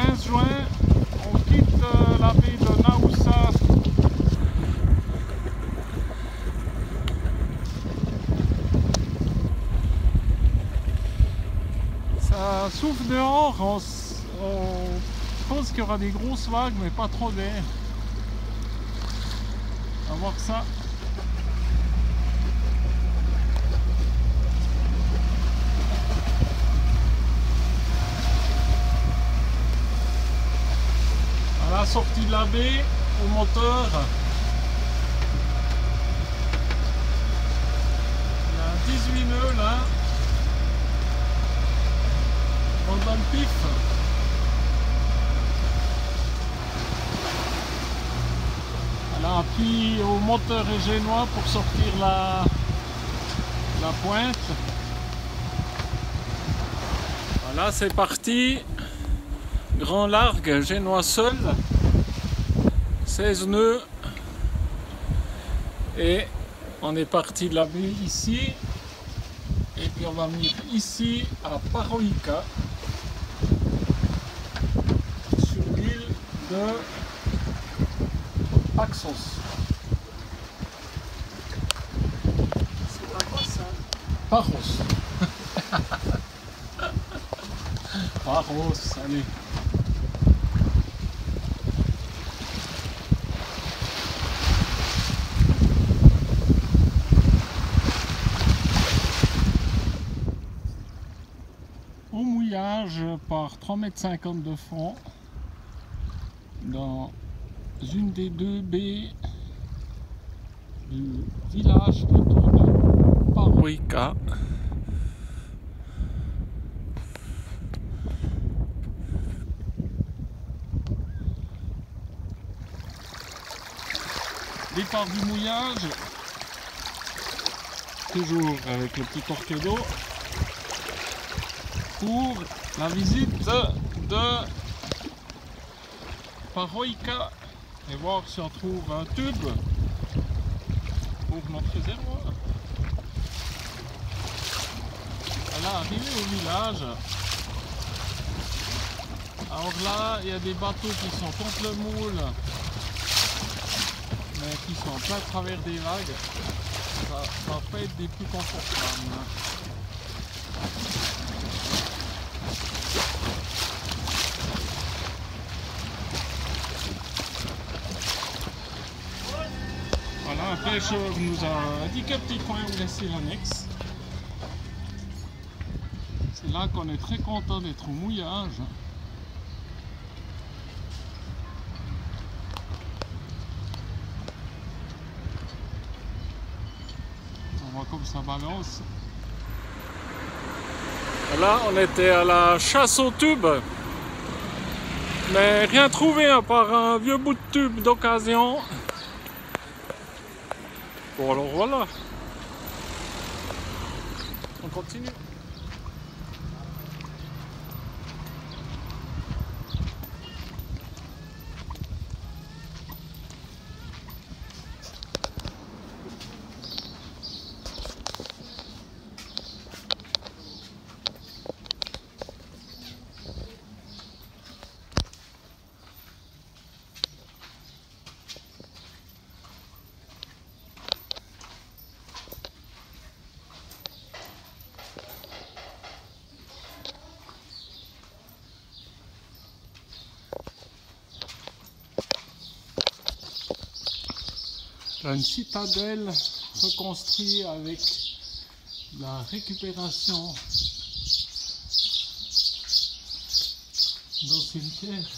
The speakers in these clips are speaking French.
15 juin, on quitte la baie de Naoussa. Ça souffle dehors, on pense qu'il y aura des grosses vagues, mais pas trop d'air. On va voir ça. À la sortie de la baie, au moteur, il y a 18 nœuds là. On donne pif. Voilà, appuie au moteur et génois pour sortir la pointe. Voilà, c'est parti. Grand largue, génois seul. 16 nœuds. Et on est parti de la baie ici. Et puis on va venir ici à Paroïka. Sur l'île de Paxos. C'est pas quoi ça? Paros. Paros, allez. Au mouillage par 3,50 m de fond dans une des deux baies du village plutôt de Paroïka. Départ du mouillage, toujours avec le petit torpedo, pour la visite de Paroïka et voir si on trouve un tube pour notre réservoir. Voilà, arrivé au village. Alors là, il y a des bateaux qui sont contre le moule, mais qui sont en plein travers des vagues. Ça va pas être des plus confortables. Voilà, un pêcheur nous a dit quel petit coin où laisser l'annexe. C'est là qu'on est très content d'être au mouillage. On voit comme ça balance. Là, on était à la chasse au tube, mais rien trouvé à part un vieux bout de tube d'occasion. Bon, alors voilà, on continue. Une citadelle reconstruite avec la récupération d'anciennes pierres.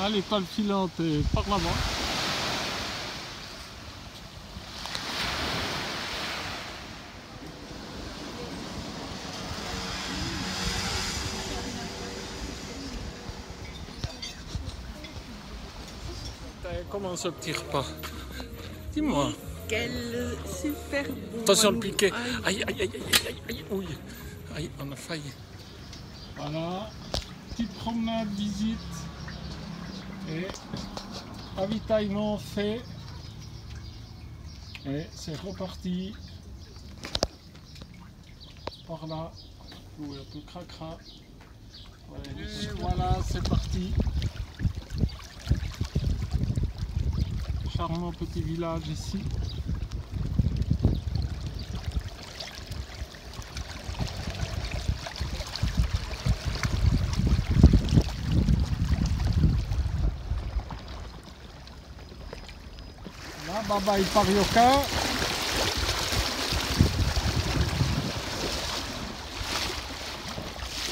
Ah, l'étoile filante est par là-bas. Et comment ce petit repas? Dis-moi. Quel super bon. Attention le piquet. Aïe, aïe, aïe, aïe, aïe, aïe, aïe, aïe, on a failli. Voilà, petite promenade, visite et ravitaillement fait. Et c'est reparti. Par là, où un peu cracra. Ouais, voilà, c'est parti. Charmant petit village ici. Là, Baba et Parioka.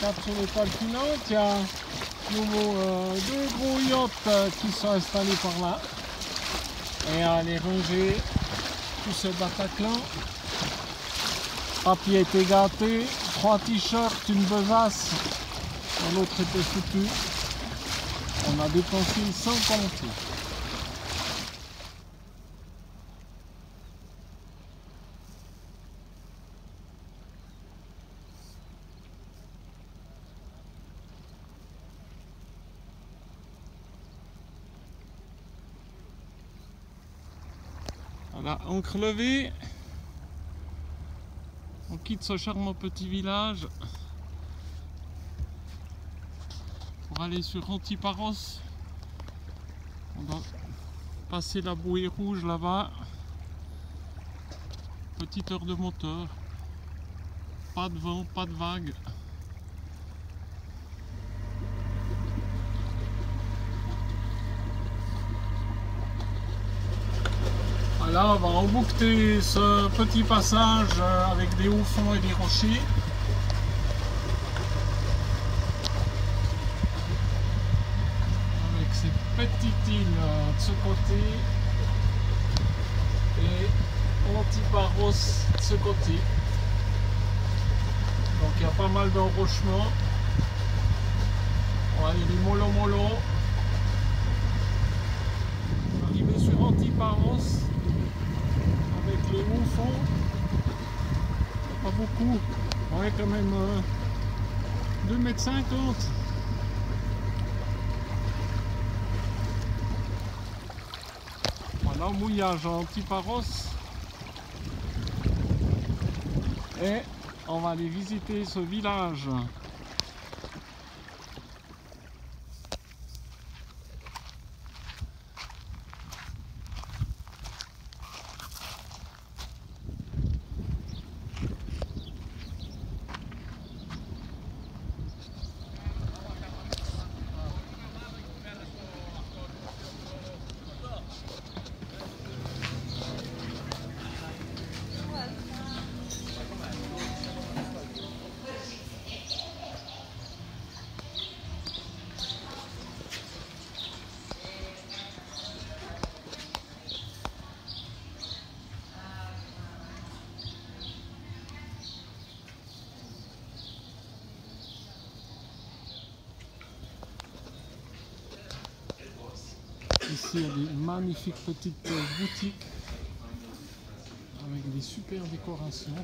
Cap sur l'étoile filante, il y a deux gros yachts qui sont installés par là. Et à les ranger, tout ce Bataclan. Papy était gâté, 3 t-shirts, une besace, et l'autre était foutu. On a dépensé sans compter. Voilà, ancre levée. On quitte ce charmant petit village pour aller sur Antiparos. On doit passer la bouée rouge là-bas. Petite heure de moteur. Pas de vent, pas de vague. Là, on va emboucler ce petit passage avec des hauts fonds et des rochers. Avec ces petites îles de ce côté et Antiparos de ce côté. Donc il y a pas mal d'enrochements. On va aller les mollo. Arriver sur Antiparos. Avec les hauts fonds, pas beaucoup, ouais quand même 2,50 m. Voilà, mouillage à Antiparos. Et on va aller visiter ce village. Ici, il y a des magnifiques petites boutiques avec des super décorations.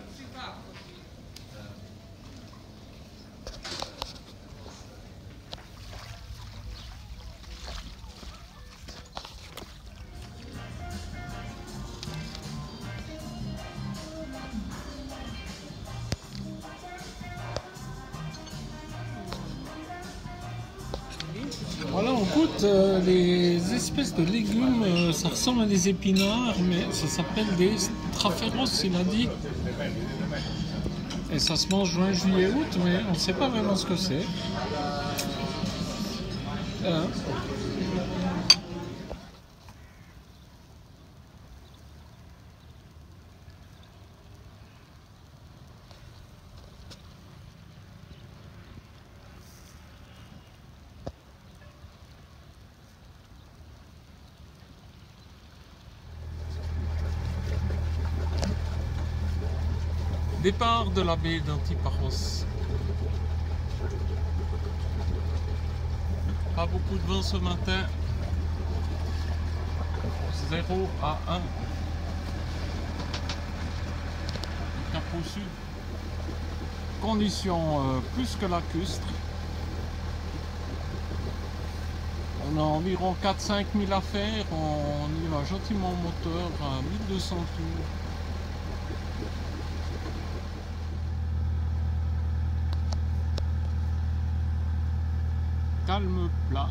Voilà, on goûte les espèces de légumes, ça ressemble à des épinards, mais ça s'appelle des straferos, il a dit. Et ça se mange juin, juillet, août, mais on ne sait pas vraiment ce que c'est. Départ de la baie d'Antiparos. Pas beaucoup de vent ce matin. 0 à 1. Cap au sud. Conditions plus que lacustres. On a environ 4-5 000 à faire. On y va gentiment au moteur à 1200 tours. Calme plat.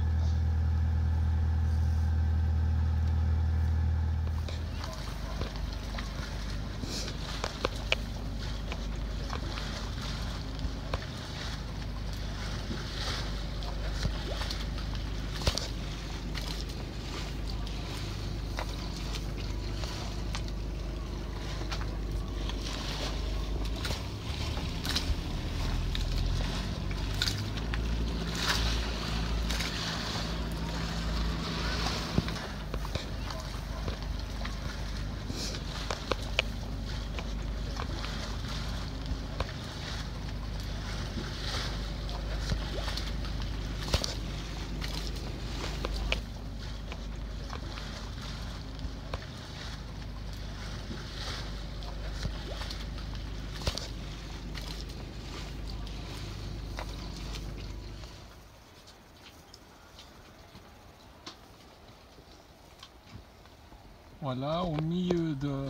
Voilà, au milieu de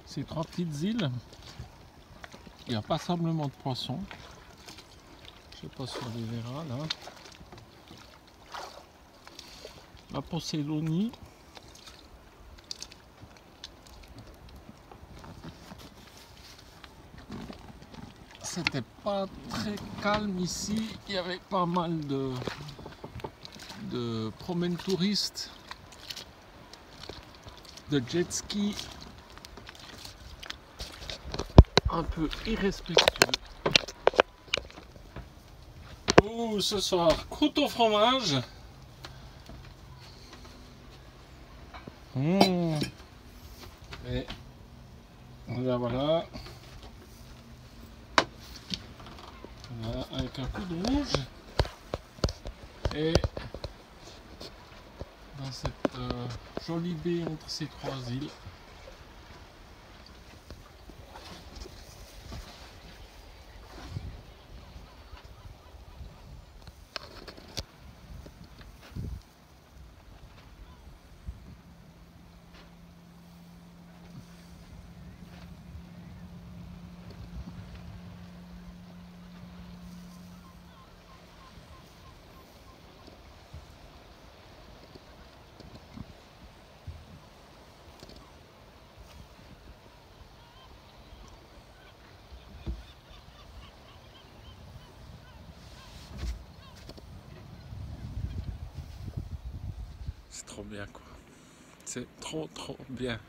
ces 3 petites îles, il n'y a passablement de poissons. Je ne sais pas si on les verra là. La Poseidonie. C'était pas très calme ici, il y avait pas mal de promènes touristes, de jet ski un peu irrespectueux. Oh, ce soir, croûte au fromage. Et voilà, voilà. Voilà, avec un coup de rouge. Et dans cette jolie baie entre ces 3 îles. C'est trop bien quoi. C'est trop bien.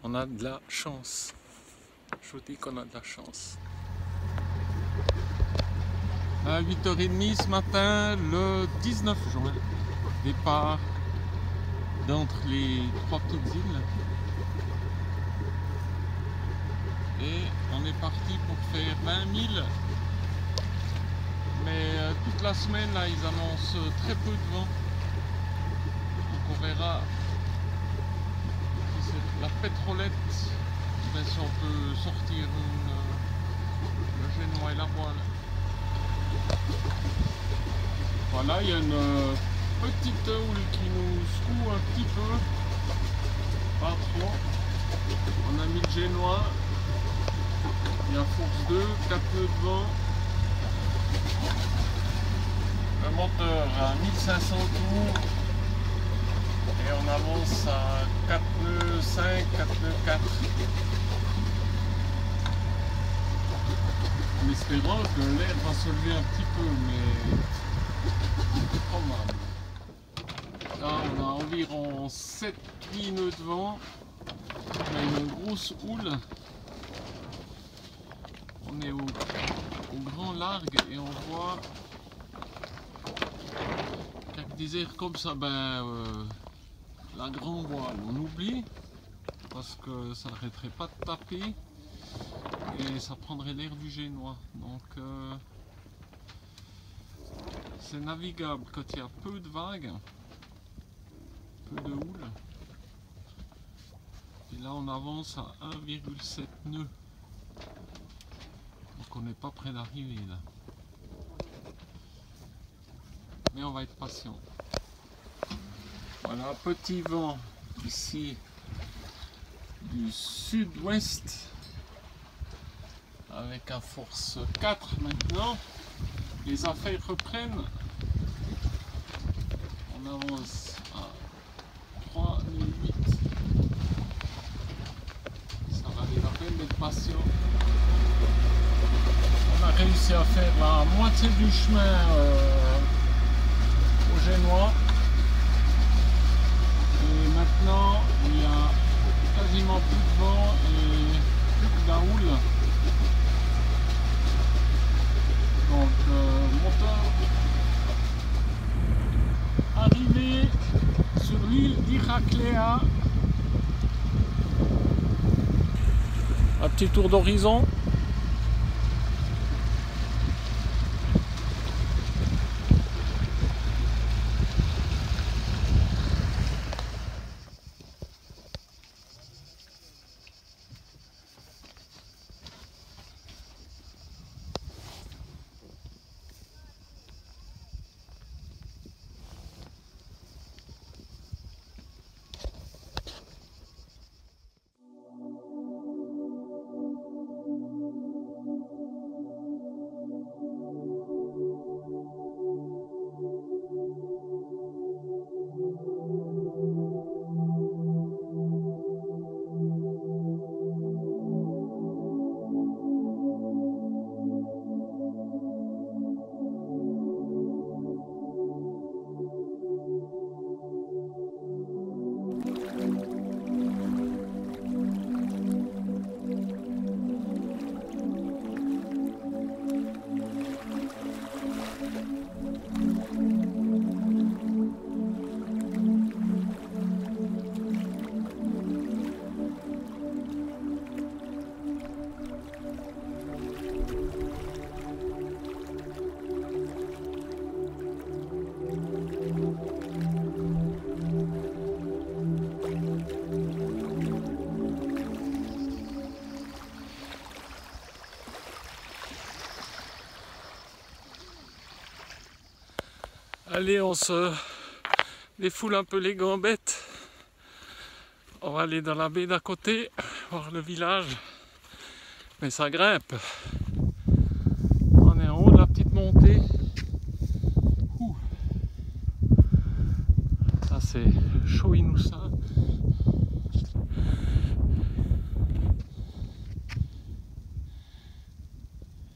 On a de la chance. Je vous dis qu'on a de la chance. À 8h30 ce matin, le 19 juin, départ d'entre les 3 petites îles. Et on est parti pour faire 20 000. Mais toute la semaine, là, ils annoncent très peu de vent. Donc on verra si c'est la pétrolette, ben, si on peut sortir le génois et la voile. Voilà, il y a une petite houle qui nous secoue un petit peu. Pas trop. On a mis le génois. Il y a force 2, 4 nœuds de vent. Le moteur à 1500 tours. Et on avance à 4 nœuds 5, 4 nœuds 4. En espérant que l'air va se lever un petit peu, mais probable. Là on a environ 7-8 nœuds de vent. On a une grosse houle. On est au grand largue et on voit qu'avec des airs comme ça, la grande voile on oublie parce que ça n'arrêterait pas de taper et ça prendrait l'air du génois. Donc c'est navigable quand il y a peu de vagues, peu de houle. Et là on avance à 1,7 nœuds. Donc on n'est pas près d'arriver là. Mais on va être patient. Voilà, petit vent ici du sud-ouest avec un force 4 maintenant. Les affaires reprennent. On avance à 3008. Ça valait la peine d'être patient. On a réussi à faire la moitié du chemin au Génois. Et maintenant, il y a quasiment plus de vent et plus que de la houle. Donc, moteur arrivé sur l'île d'Irakléa. Un petit tour d'horizon. Allez, on se défoule un peu les gambettes. On va aller dans la baie d'à côté, voir le village. Mais ça grimpe. On est en haut de la petite montée. Ouh. Ça c'est Choinoussa.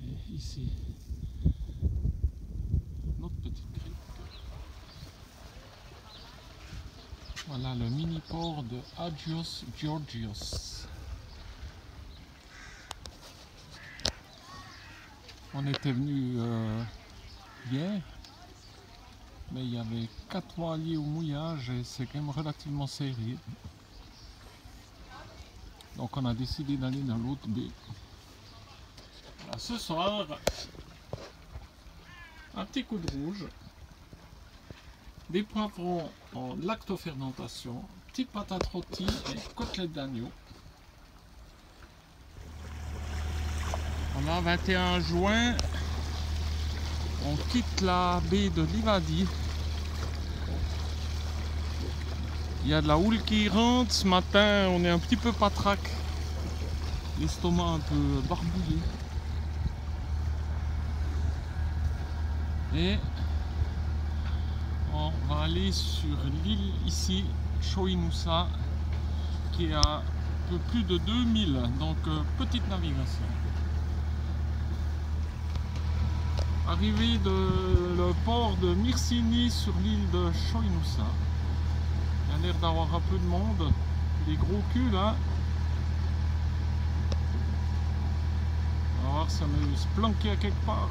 Et ici, notre petite crique. Voilà le mini port de Agios Georgios. On était venu hier, mais il y avait 4 voiliers au mouillage et c'est quand même relativement serré. Donc on a décidé d'aller dans l'autre baie. Voilà, ce soir, un petit coup de rouge, des poivrons en lactofermentation, petites patates rôties et côtelettes d'agneau. On a 21 juin, on quitte la baie de Livadi. Il y a de la houle qui rentre, ce matin on est un petit peu patraque, l'estomac un peu barbouillé. Et on va aller sur l'île ici, Choinoussa, qui est à un peu plus de 2000, donc petite navigation. Arrivée de le port de Myrsini sur l'île de Choinoussa. Il y a l'air d'avoir un peu de monde, des gros culs là. On va voir si ça va se planquer à quelque part.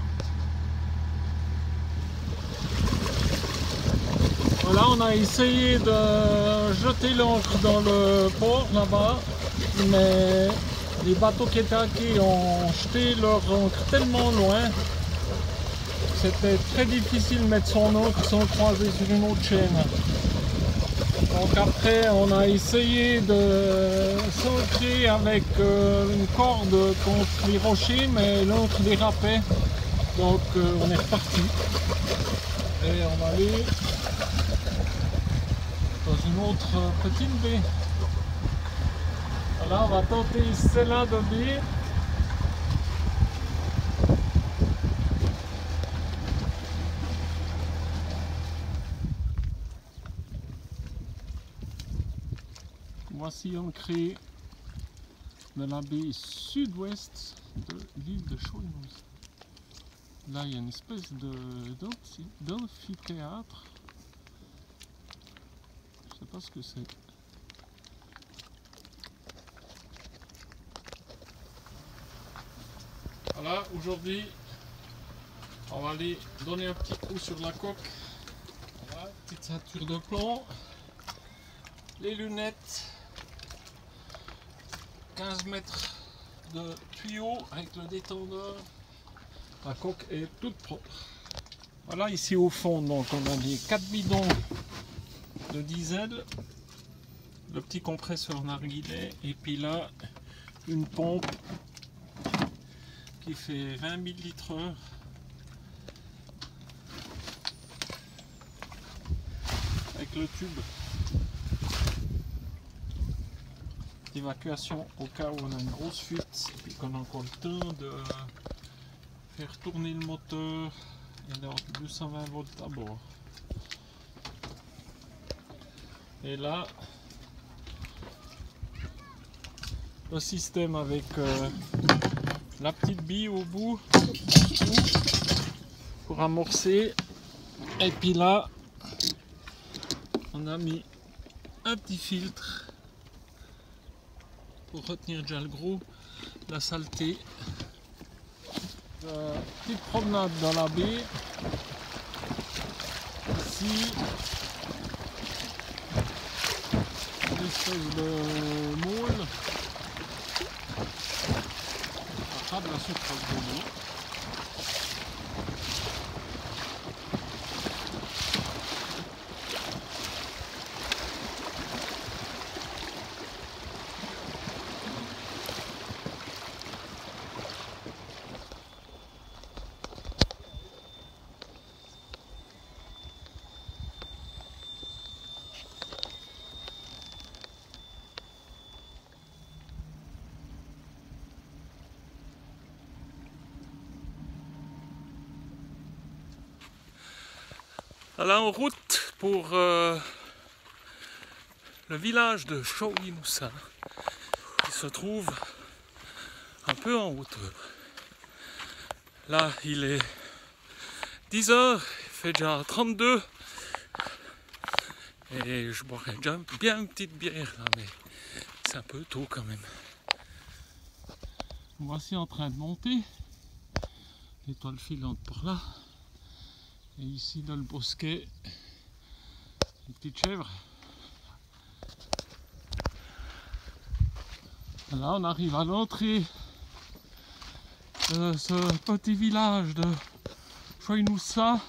Voilà, on a essayé de jeter l'ancre dans le port là-bas, mais les bateaux qui étaient à quai ont jeté leur ancre tellement loin. C'était très difficile de mettre son ancre sans croiser sur une autre chaîne. Donc après on a essayé de s'ancrer avec une corde contre les rochers, mais l'autre dérapait. Donc on est reparti. Et on va aller dans une autre petite baie. Voilà, on va tenter celle-là de baie. Voici ancré de la baie sud-ouest de l'île de Chouinouz. Là, il y a une espèce d'amphithéâtre. Je ne sais pas ce que c'est. Voilà, aujourd'hui, on va aller donner un petit coup sur la coque. Voilà, petite ceinture de plomb, les lunettes, 15 mètres de tuyau avec le détendeur. La coque est toute propre. Voilà, ici au fond, donc on a les 4 bidons de diesel, le petit compresseur narguilé, et puis là, une pompe qui fait 20 000 litres/heure. Avec le tube d'évacuation au cas où on a une grosse fuite et puis qu'on a encore le temps de faire tourner le moteur et d'avoir 220 volts à bord. Et là, le système avec la petite bille au bout pour amorcer. Et puis là, on a mis un petit filtre pour retenir déjà le gros, la saleté. Petite promenade dans la baie. Ici, une espèce de môle. Pas de la surface de l'eau. Là en route pour le village de Chouinoussa, qui se trouve un peu en hauteur. Là il est 10 h, il fait déjà 32 et je boirais déjà bien une petite bière là, mais c'est un peu tôt quand même. Voici en train de monter, l'étoile filante par là. Et ici dans le bosquet, une petite chèvre. Là on arrive à l'entrée de ce petit village de Chouinoussa.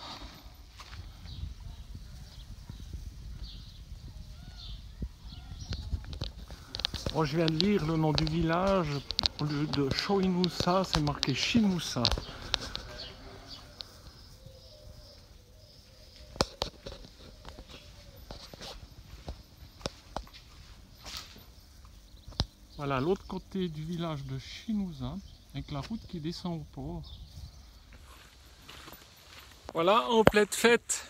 Bon, je viens de lire le nom du village, au lieu de Chouinoussa, c'est marqué Chinoussa. Voilà l'autre côté du village de Chinoussa, avec la route qui descend au port. Voilà, en pleine fête,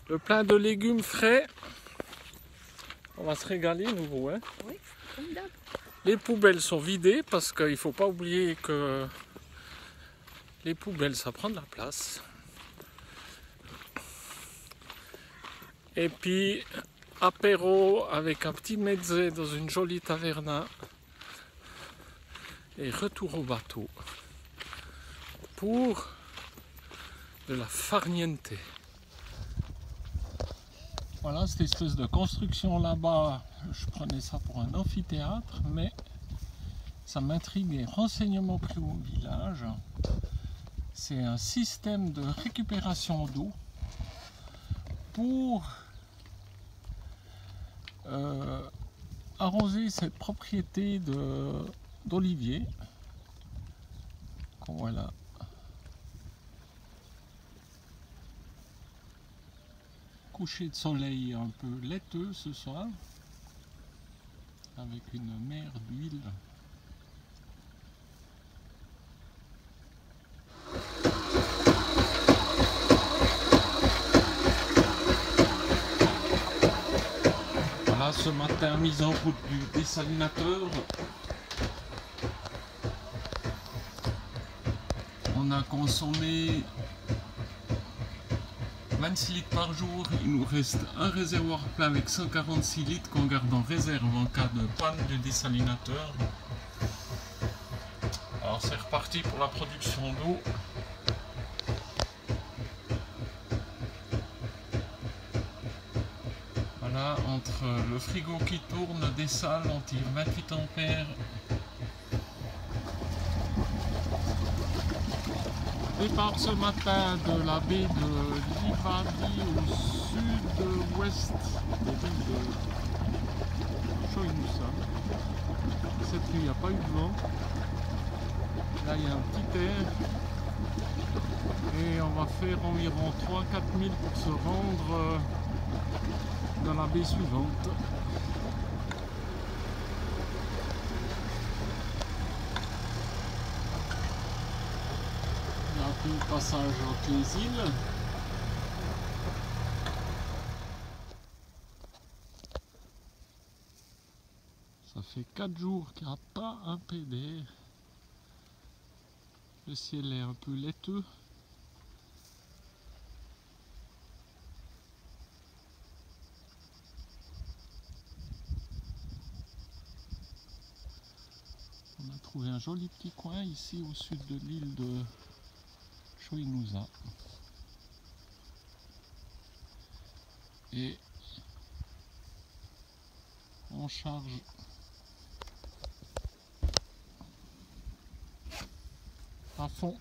le plein de légumes frais. On va se régaler nouveau, hein. Oui, comme d'hab. Les poubelles sont vidées parce qu'il ne faut pas oublier que les poubelles ça prend de la place. Et puis apéro avec un petit mezze dans une jolie taverna et retour au bateau pour de la farniente. Voilà cette espèce de construction là-bas, je prenais ça pour un amphithéâtre, mais ça m'intriguait. Renseignement pris au village, c'est un système de récupération d'eau pour arroser cette propriété d'olivier. Voilà. Coucher de soleil un peu laiteux ce soir, avec une mer d'huile. Voilà, ce matin, mise en route du dessalinateur. On a consommé 26 litres par jour. Il nous reste un réservoir plein avec 146 litres qu'on garde en réserve en cas de panne du dessalinateur. Alors c'est reparti pour la production d'eau. Voilà, entre le frigo qui tourne, des salles, on tire 28 ampères. Départ ce matin de la baie de Livadi au sud-ouest de l'île de Choinusa. Cette nuit il n'y a pas eu de vent. Là il y a un petit air. Et on va faire environ 3-4 000 pour se rendre dans la baie suivante. Le passage entre les îles. Ça fait 4 jours qu'il n'y a pas un PD. Le ciel est un peu laiteux. On a trouvé un joli petit coin ici au sud de l'île de Choinusa. Et on charge à fond.